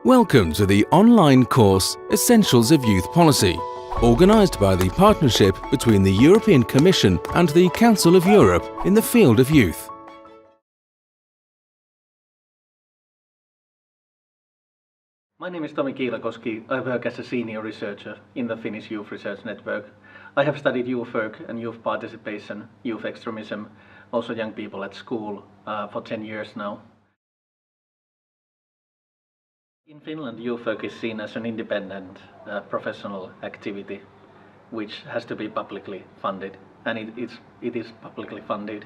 Welcome to the online course Essentials of Youth Policy, organised by the partnership between the European Commission and the Council of Europe in the field of youth. My name is Tomi Kiilakoski. I work as a senior researcher in the Finnish Youth Research Network. I have studied youth work and youth participation, youth extremism, also young people at school for 10 years now. In Finland, youth work is seen as an independent professional activity which has to be publicly funded, and it is publicly funded.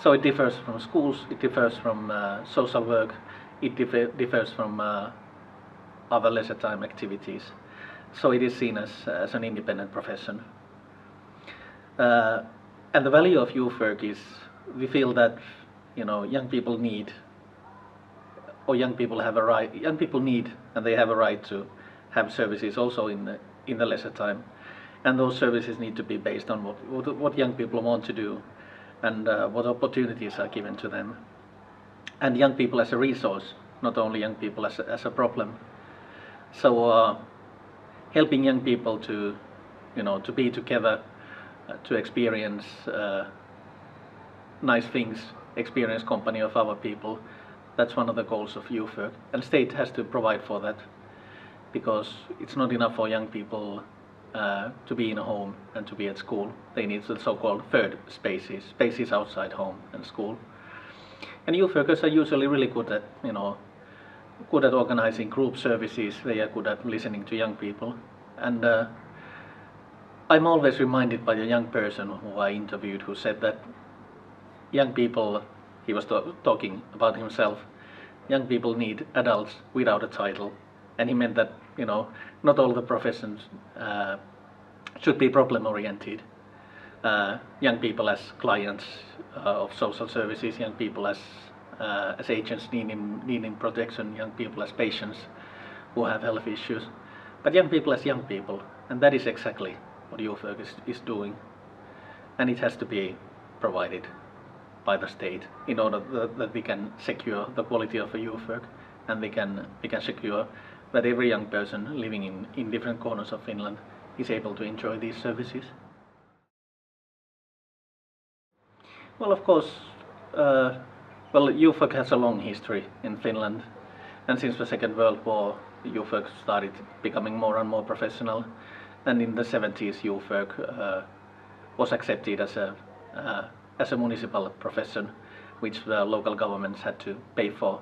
So it differs from schools, it differs from social work, it differs from other leisure time activities. So it is seen as an independent profession. And the value of youth work is, we feel that young people need, or young people need and they have a right to have services also in the leisure time. And those services need to be based on what young people want to do and what opportunities are given to them. And young people as a resource, not only young people as a problem. So helping young people to be together, to experience nice things, experience company of other people. That's one of the goals of youth work, and state has to provide for that, because it's not enough for young people to be in a home and to be at school. They need the so-called third spaces outside home and school. And youth workers are usually really good at organizing group services. They are good at listening to young people, and I'm always reminded by a young person who I interviewed who said that young people, he was talking about himself, young people need adults without a title, and he meant that not all the professions should be problem oriented. Young people as clients of social services, young people as agents needing protection, young people as patients who have health issues, but young people as young people, and that is exactly what youth work is doing, and it has to be provided by the state in order that we can secure the quality of a youth work, and we can secure that every young person living in different corners of Finland is able to enjoy these services. Well, of course, youth work has a long history in Finland, and since the Second World War, youth work started becoming more and more professional, and in the 70s youth work was accepted as a municipal profession, which the local governments had to pay for.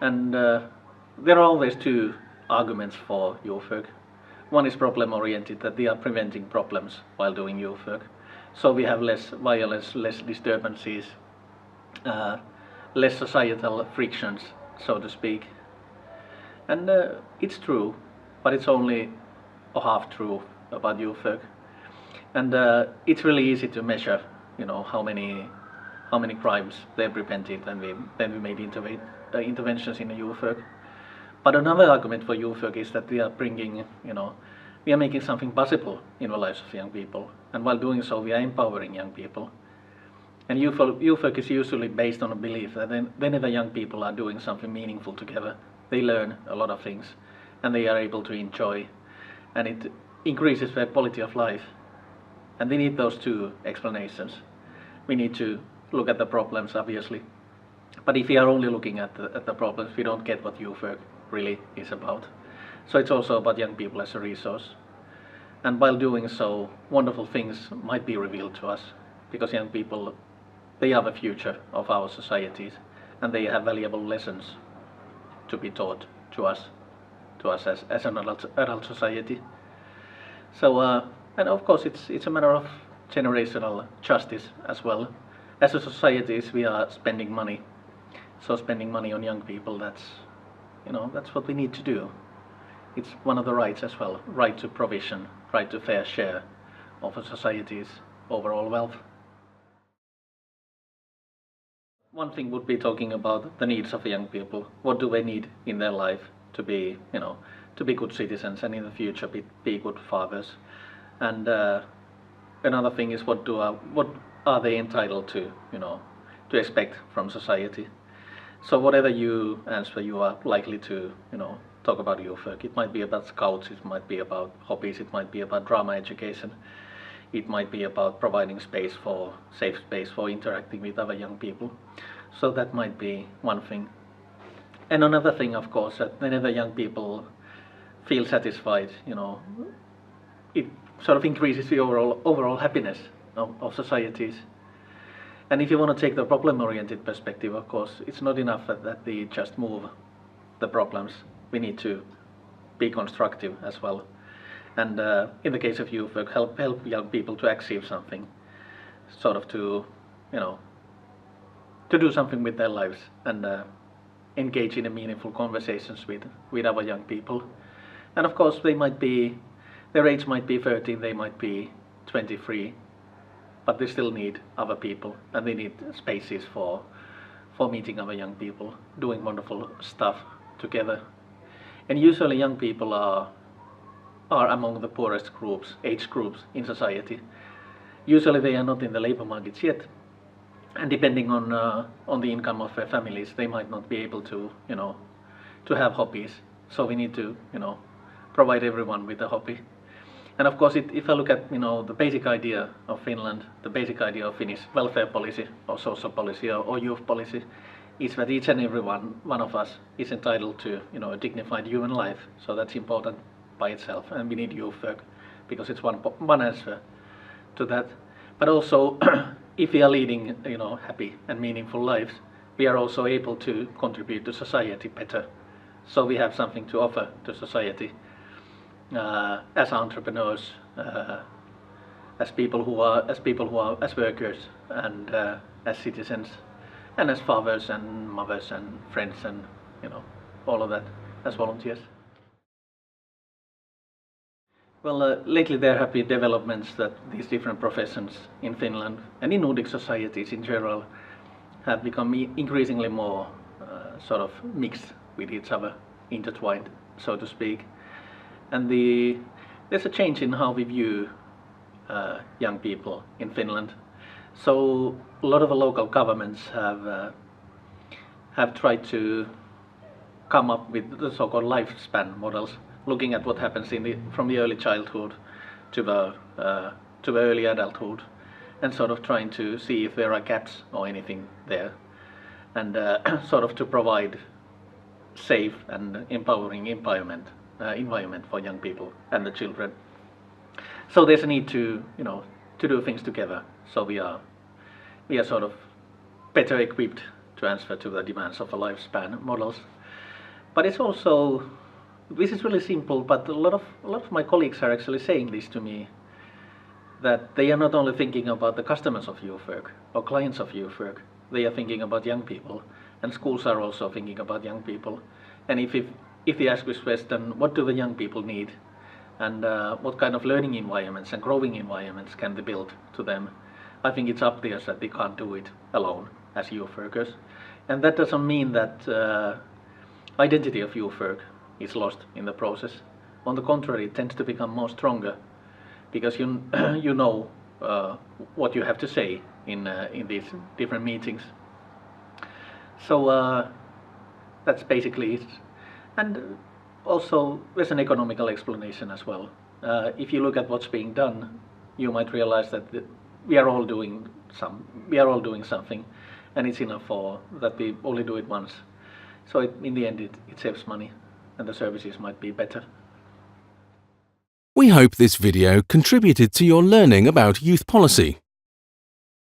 And there are always two arguments for youth work. One is problem oriented, that we are preventing problems while doing youth work. So we have less violence, less disturbances, less societal frictions, so to speak. And it's true, but it's only a half true about youth work. And it's really easy to measure how many crimes they're prevented when we made interventions in the youth work. But another argument for youth work is that we are we are making something possible in the lives of young people, and while doing so we are empowering young people. And youth work is usually based on a belief that whenever young people are doing something meaningful together, they learn a lot of things and they are able to enjoy, and it increases their quality of life. And we need those two explanations. We need to look at the problems, obviously, but if we are only looking at the problems, we don't get what youth work really is about. So it's also about young people as a resource. And while doing so, wonderful things might be revealed to us, because young people, they are the future of our societies, and they have valuable lessons to be taught to us as an adult society. So, and of course it's a matter of generational justice as well. As a society, we are spending money. So spending money on young people, that's what we need to do. It's one of the rights as well, right to provision, right to fair share of a society's overall wealth. One thing would be talking about the needs of young people. What do they need in their life to be good citizens, and in the future be good fathers? And another thing is what are they entitled to expect from society? So whatever you answer, you are likely to, talk about youth work. It might be about scouts, it might be about hobbies, it might be about drama education, it might be about providing safe space for interacting with other young people. So that might be one thing. And another thing, of course, that whenever young people feel satisfied, it sort of increases the overall happiness of societies. And if you want to take the problem-oriented perspective, of course, it's not enough that we just move the problems. We need to be constructive as well. And in the case of youth work, help young people to achieve something, sort of to do something with their lives and engage in meaningful conversations with other young people. And of course, their age might be 13, they might be 23, but they still need other people, and they need spaces for meeting other young people, doing wonderful stuff together. And usually young people are among the poorest age groups in society. Usually they are not in the labor markets yet, and depending on the income of their families, they might not be able to have hobbies. So we need to provide everyone with a hobby. And of course, if I look at the basic idea of Finland, the basic idea of Finnish welfare policy or social policy or youth policy, is that each and every one of us is entitled to a dignified human life. So that's important by itself, and we need youth work because it's one answer to that. But also, if we are leading happy and meaningful lives, we are also able to contribute to society better. So we have something to offer to society as entrepreneurs, as workers, and as citizens, and as fathers and mothers and friends, and all of that, as volunteers. Well, lately there have been developments that these different professions in Finland and in Nordic societies in general have become increasingly more sort of mixed with each other, intertwined, so to speak. And there's a change in how we view young people in Finland. So a lot of the local governments have tried to come up with the so-called lifespan models, looking at what happens from the early childhood to the early adulthood, and sort of trying to see if there are gaps or anything there, and sort of to provide safe and empowering environment for young people and the children. So there's a need to do things together. So we are sort of better equipped to answer to the demands of the lifespan models. But it's also, this is really simple, but a lot of my colleagues are actually saying this to me, that they are not only thinking about the customers of youth work or clients of youth work, they are thinking about young people, and schools are also thinking about young people. And if they ask this question, what do the young people need, and what kind of learning environments and growing environments can they build to them, I think it's obvious that they can't do it alone as youth workers. And that doesn't mean that identity of youth work is lost in the process. On the contrary, it tends to become more stronger because you know what you have to say in these different meetings. So that's basically it. And also there's an economical explanation as well. If you look at what's being done, you might realize that we are all doing something, and it's enough that we only do it once. So in the end, it saves money, and the services might be better. We hope this video contributed to your learning about youth policy.